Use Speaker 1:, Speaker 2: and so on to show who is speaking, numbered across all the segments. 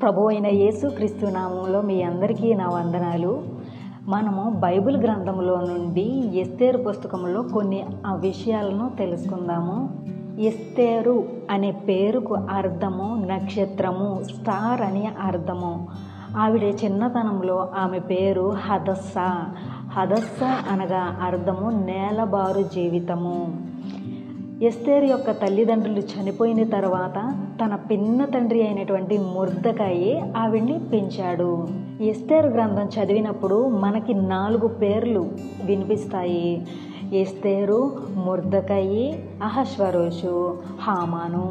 Speaker 1: ప్రభు అయిన యేసు క్రీస్తు నామంలో మీ అందరికీ నా వందనాలు. మనము బైబిల్ గ్రంథంలో నుండి ఎస్తేరు పుస్తకంలో కొన్ని విషయాలను తెలుసుకుందాము. ఎస్తేరు అనే పేరుకు అర్థము నక్షత్రము, స్టార్ అని అర్థము. ఆవిడ చిన్నతనంలో ఆమె పేరు హదస్సా. హదస్సా అనగా అర్థము నేలబారు జీవితము. ఎస్తేరు యొక్క తల్లిదండ్రులు చనిపోయిన తర్వాత తన పిన్న తండ్రి అయినటువంటి మొర్దెకయి ఆవిడ్ని పెంచాడు. ఎస్తేరు గ్రంథం చదివినప్పుడు మనకి 4 పేర్లు వినిపిస్తాయి. ఎస్తేరు, మొర్దెకయి, అహష్వేరోషు, హామాను.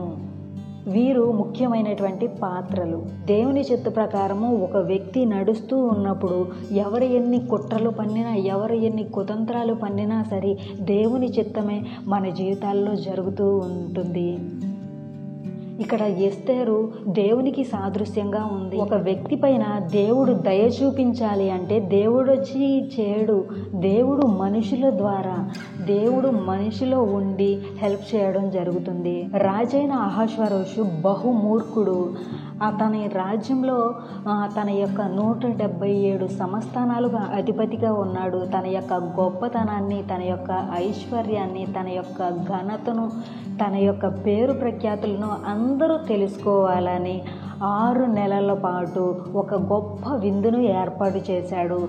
Speaker 1: వీరు ముఖ్యమైనటువంటి పాత్రలు. దేవుని చిత్త ప్రకారము ఒక వ్యక్తి నడుస్తూ ఉన్నప్పుడు ఎవరు ఎన్ని కుట్రలు పన్నినా, ఎవరు ఎన్ని కుతంత్రాలు పన్నినా సరే దేవుని చిత్తమే మన జీవితాల్లో జరుగుతూ ఉంటుంది. ఇక్కడ ఎస్తేరు దేవునికి సాదృశ్యంగా ఉంది. ఒక వ్యక్తి పైన దేవుడు దయ చూపించాలి అంటే దేవుడు వచ్చి చేయడు. దేవుడు మనుషుల ద్వారా, దేవుడు మనిషిలో ఉండి హెల్ప్ చేయడం జరుగుతుంది. రాజైన అహష్వేరోషు బహుమూర్ఖుడు. అతని రాజ్యంలో తన యొక్క 177 సంస్థానాలుగా అధిపతిగా ఉన్నాడు. తన యొక్క గొప్పతనాన్ని, తన యొక్క ఐశ్వర్యాన్ని, తన యొక్క ఘనతను, తన యొక్క పేరు ప్రఖ్యాతులను అందరూ తెలుసుకోవాలని 6 నెలల పాటు ఒక గొప్ప విందును ఏర్పాటు చేశాడు.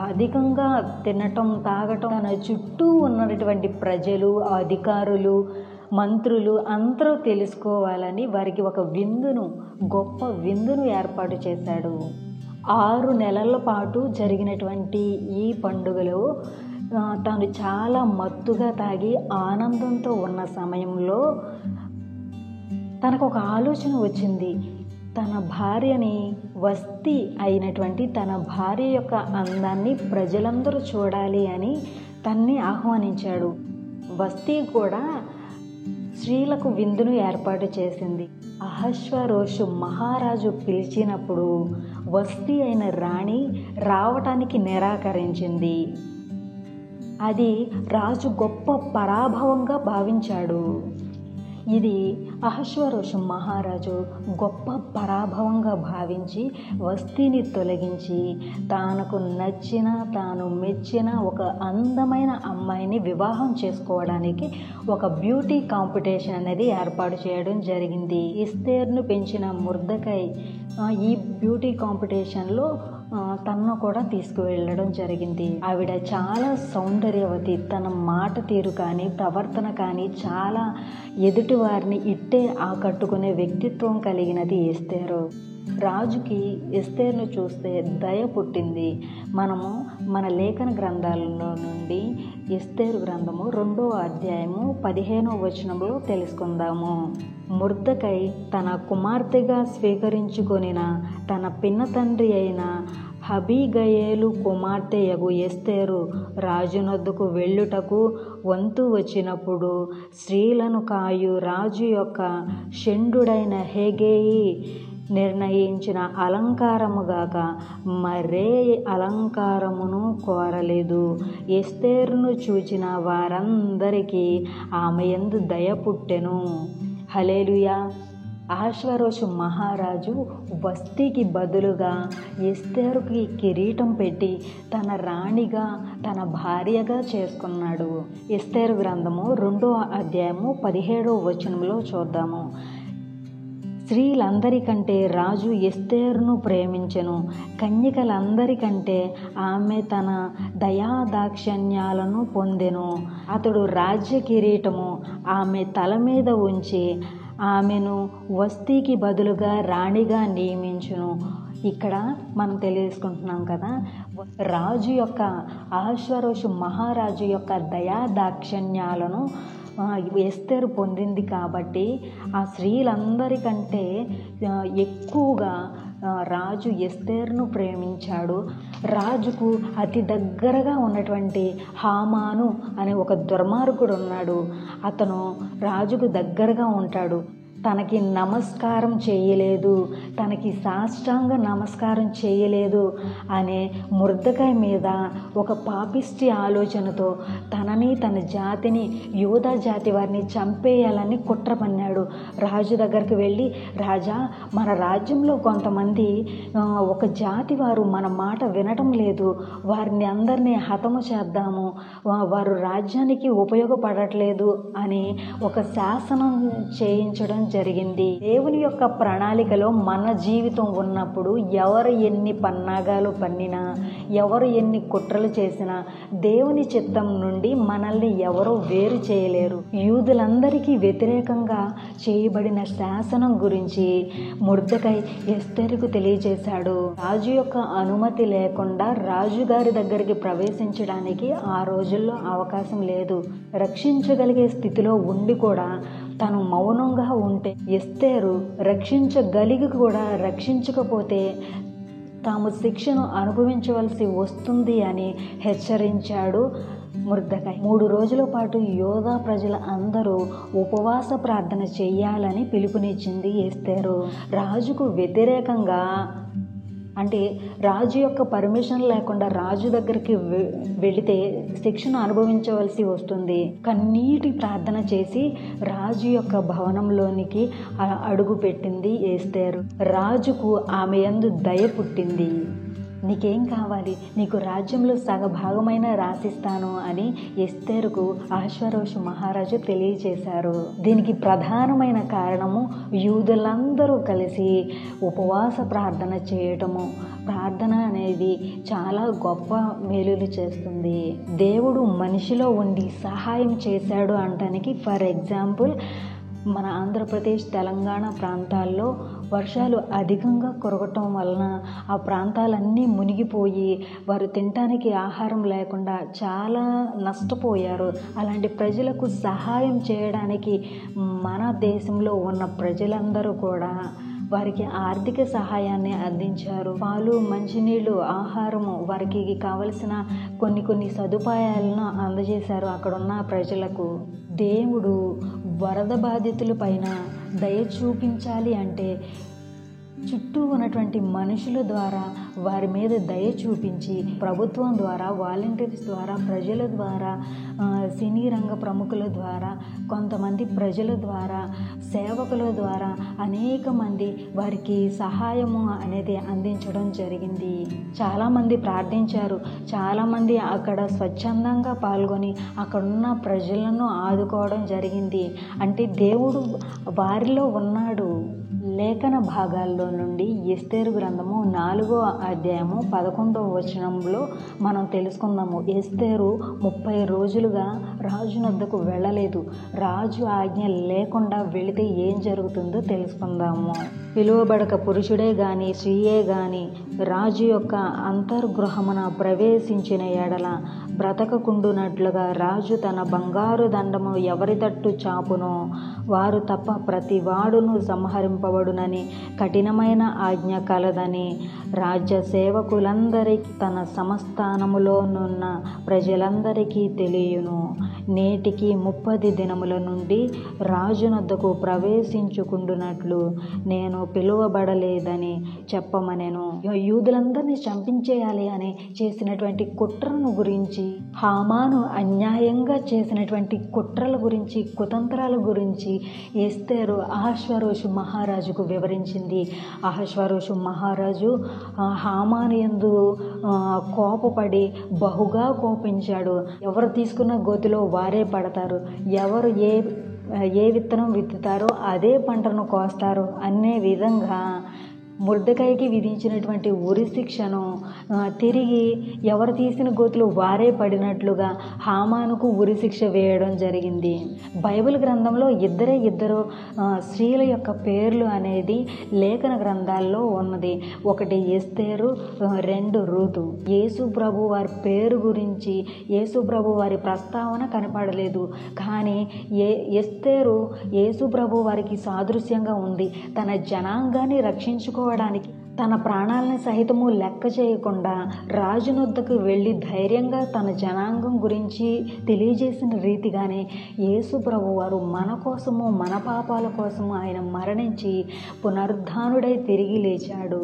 Speaker 1: అధికంగా తినటం, తాగటం, తన చుట్టూ ఉన్నటువంటి ప్రజలు, అధికారులు, మంత్రులు అందరూ తెలుసుకోవాలని వారికి ఒక విందును, గొప్ప విందును ఏర్పాటు చేశాడు. 6 నెలల పాటు జరిగినటువంటి ఈ పండుగలో తాను చాలా మత్తుగా తాగి ఆనందంతో ఉన్న సమయంలో తనకు ఒక ఆలోచన వచ్చింది. తన భార్యని, వస్తీ అయినటువంటి తన భార్య యొక్క అందాన్ని ప్రజలందరూ చూడాలి అని తన్ని ఆహ్వానించాడు. వస్తీ కూడా స్త్రీలకు విందును ఏర్పాటు చేసింది. అహష్వేరోషు మహారాజు పిలిచినప్పుడు వస్తీ అయిన రాణి రావటానికి నిరాకరించింది. అది రాజు గొప్ప పరాభవంగా భావించాడు. ఇది అహష్వేరోషు మహారాజు గొప్ప పరాభవంగా భావించి వస్తీని తొలగించి తనకు నచ్చిన, తాను మెచ్చిన ఒక అందమైన అమ్మాయిని వివాహం చేసుకోవడానికి ఒక బ్యూటీ కాంపిటీషన్ అనేది ఏర్పాటు చేయడం జరిగింది. ఎస్తేరును పెంచిన మొర్దెకై ఈ బ్యూటీ కాంపిటీషన్లో తనను కూడా తీసుకువెళ్ళడం జరిగింది. ఆవిడ చాలా సౌందర్యవతి. తన మాట తీరు కానీ, ప్రవర్తన కానీ చాలా ఎదుటి వారిని ఇట్టే ఆకట్టుకునే వ్యక్తిత్వం కలిగినది ఎస్తేరు. రాజుకి ఎస్తేరును చూస్తే దయ పుట్టింది. మనము మన లేఖన గ్రంథాలలో నుండి ఎస్తేరు గ్రంథము 2వ అధ్యాయము 15వ వచనంలో తెలుసుకుందాము. మొర్దెకై తన కుమార్తెగా స్వీకరించుకొనిన తన పిన్న తండ్రి అయిన అబీగయేలు కుమార్తెయగు ఎస్తేరు రాజునొద్దకు వెళ్ళుటకు వంతు వచ్చినప్పుడు స్త్రీలను కాయు రాజు యొక్క షండుడైన హేగేయి నిర్ణయించిన అలంకారముగాక మరే అలంకారమును కోరలేదు. ఎస్తేరును చూచిన వారందరికీ ఆమె యందు దయ పుట్టెను. హల్లెలూయా. అహష్వేరోషు మహారాజు వస్తీకి బదులుగా ఎస్తేరుకి కిరీటం పెట్టి తన రాణిగా, తన భార్యగా చేసుకున్నాడు. ఎస్తేరు గ్రంథము 2వ అధ్యాయము 17వ వచనంలో చూద్దాము. స్త్రీలందరికంటే రాజు ఎస్తేరును ప్రేమించెను. కన్యకలందరికంటే ఆమె తన దయాదాక్షిణ్యాలను పొందెను. అతడు రాజ్య కిరీటము ఆమె తల మీద ఉంచి ఆమెను వస్తీకి బదులుగా రాణిగా నియమించును. ఇక్కడ మనం తెలుసుకుంటున్నాం కదా, రాజు యొక్క, అహష్వేరోషు మహారాజు యొక్క దయాదాక్షిణ్యాలను ఎస్తేరు పొందింది కాబట్టి ఆ స్త్రీలందరికంటే ఎక్కువగా రాజు ఎస్తేరును ప్రేమించాడు. రాజుకు అతి దగ్గరగా ఉన్నటువంటి హామాను అనే ఒక దుర్మార్గుడు ఉన్నాడు. అతను రాజుకు దగ్గరగా ఉంటాడు. తనకి నమస్కారం చేయలేదు, తనకి సాష్టాంగ నమస్కారం చేయలేదు అనే మొర్దెకై మీద ఒక పాపిష్టి ఆలోచనతో తనని తన జాతిని యూదా జాతి వారిని చంపేయాలని కుట్ర పన్నాడు. రాజు దగ్గరికి వెళ్ళి, రాజా, మన రాజ్యంలో కొంతమంది ఒక జాతి వారు మన మాట వినటం లేదు, వారిని అందరినీ హతము చేద్దాము, వారు రాజ్యానికి ఉపయోగపడట్లేదు అని ఒక శాసనం చేయించడం జరిగింది. దేవుని యొక్క ప్రణాళికలో మన జీవితం ఉన్నప్పుడు ఎవరు ఎన్ని పన్నాగాలు పన్నినా, ఎవరు ఎన్ని కుట్రలు చేసినా దేవుని చిత్తం నుండి మనల్ని ఎవరూ వేరు చేయలేరు. యూదులందరికీ వ్యతిరేకంగా చేయబడిన శాసనం గురించి మొర్దెకై ఎస్తేరుకు తెలియజేశాడు. రాజు యొక్క అనుమతి లేకుండా రాజుగారి దగ్గరికి ప్రవేశించడానికి ఆ రోజుల్లో అవకాశం లేదు. రక్షించగలిగే స్థితిలో ఉండి కూడా తను మౌనంగా ఉంటే, ఎస్తేరు రక్షించగలిగి కూడా రక్షించకపోతే తాము శిక్షను అనుభవించవలసి వస్తుంది అని హెచ్చరించాడు మొర్దెకై. 3 రోజుల పాటు యోధా ప్రజల అందరూ ఉపవాస ప్రార్థన చెయ్యాలని పిలుపునిచ్చింది ఎస్తేరు. రాజుకు వ్యతిరేకంగా, అంటే రాజు యొక్క పర్మిషన్ లేకుండా రాజు దగ్గరికి వెళితే శిక్షను అనుభవించవలసి వస్తుంది. కన్నీటి ప్రార్థన చేసి రాజు యొక్క భవనంలోనికి అడుగు పెట్టింది ఎస్తేరు. రాజుకు ఆమె యందు దయ పుట్టింది. నీకేం కావాలి, నీకు రాజ్యంలో సగభాగమైన రాసిస్తాను అని ఎస్తేరుకు అహష్వేరోషు మహారాజు తెలియజేశారు. దీనికి ప్రధానమైన కారణము యూదులందరూ కలిసి ఉపవాస ప్రార్థన చేయటము. ప్రార్థన అనేది చాలా గొప్ప మేలులు చేస్తుంది. దేవుడు మనిషిలో ఉండి సహాయం చేశాడు అనటానికి ఫర్ ఎగ్జాంపుల్, మన ఆంధ్రప్రదేశ్, తెలంగాణ ప్రాంతాల్లో వర్షాలు అధికంగా కురవటం వలన ఆ ప్రాంతాలన్నీ మునిగిపోయి వారు తినటానికి ఆహారం లేకుండా చాలా నష్టపోయారు. అలాంటి ప్రజలకు సహాయం చేయడానికి మన దేశంలో ఉన్న ప్రజలందరూ కూడా వారికి ఆర్థిక సహాయాన్ని అందించారు. పాలు, మంచినీళ్ళు, ఆహారము, వారికి కావలసిన కొన్ని సదుపాయాలను అందజేశారు అక్కడున్న ప్రజలకు. దేవుడు వరద బాధితుల పైన దయ చూపించాలి అంటే చుట్టూ ఉన్నటువంటి మనుషుల ద్వారా వారి మీద దయ చూపించి, ప్రభుత్వం ద్వారా, వాలంటీర్స్ ద్వారా, ప్రజల ద్వారా, సినీ రంగ ప్రముఖుల ద్వారా, కొంతమంది ప్రజల ద్వారా, సేవకుల ద్వారా అనేక మంది వారికి సహాయము అనేది అందించడం జరిగింది. చాలామంది ప్రార్థించారు. చాలామంది అక్కడ స్వచ్ఛందంగా పాల్గొని అక్కడున్న ప్రజలను ఆదుకోవడం జరిగింది. అంటే దేవుడు వారిలో ఉన్నాడు. లేఖన భాగాల్లో నుండి ఎస్తేరు గ్రంథము 4వ అధ్యాయము 11వ వచనంలో మనం తెలుసుకుందాము. ఎస్తేరు 30 రోజులుగా రాజు వద్దకు వెళ్ళలేదు. రాజు ఆజ్ఞ లేకుండా వెళితే ఏం జరుగుతుందో తెలుసుకుందాము. పిలువబడక పురుషుడే గాని స్త్రీయే గాని రాజు యొక్క అంతర్గృహమున ప్రవేశించిన ఎడల బ్రతకకుండునట్లుగా రాజు తన బంగారు దండము ఎవరి తట్టు చాపునో వారు తప్ప ప్రతి వాడును సంహరింపబడునని కఠినమైన ఆజ్ఞ కలదని రాజ్య సేవకులందరికీ తన సంస్థానములోనున్న ప్రజలందరికీ తెలియను. నేటికి 30 దినముల నుండి రాజునొద్దకు ప్రవేశించుకుండునట్లు నేను పిలువబడలేదని చెప్పమనెను. యూదులందరినీ చంపించేయాలి అని చేసినటువంటి కుట్రను గురించి, హామాను అన్యాయంగా చేసినటువంటి కుట్రల గురించి, కుతంత్రాల గురించి ఎస్తేరు అహష్వేరోషు మహారాజుకు వివరించింది. అహష్వేరోషు మహారాజు హామాను యందు కోపపడి బహుగా కోపించాడు. ఎవరు తీసుకున్న గోతిలో వారే పడతారు, ఎవరు ఏ విత్తనం విత్తుతారో అదే పంటను కోస్తారు అనే విధంగా మొర్దెకైకి విధించినటువంటి ఉరి శిక్షను తిరిగి ఎవరు తీసిన గోతులు వారే పడినట్లుగా హామానుకు ఉరి శిక్ష వేయడం జరిగింది. బైబిల్ గ్రంథంలో ఇద్దరు స్త్రీల యొక్క పేర్లు అనేది లేఖన గ్రంథాల్లో ఉన్నది. ఒకటి ఎస్తేరు, 2 రూతు. యేసు ప్రభు వారి పేరు గురించి, యేసు ప్రభు వారి ప్రస్తావన కనపడలేదు. కానీ ఎస్తేరు యేసు ప్రభు వారికి సాదృశ్యంగా ఉంది. తన జనాంగాన్ని రక్షించుకోవడానికి తన ప్రాణాలని సహితము లెక్క చేయకుండా రాజునొద్దకు వెళ్ళి ధైర్యంగా తన జనాంగం గురించి తెలియజేసిన రీతిగానే యేసు ప్రభువారు మన కోసము, మన పాపాల కోసము ఆయన మరణించి పునరుద్ధానుడై తిరిగి లేచాడు.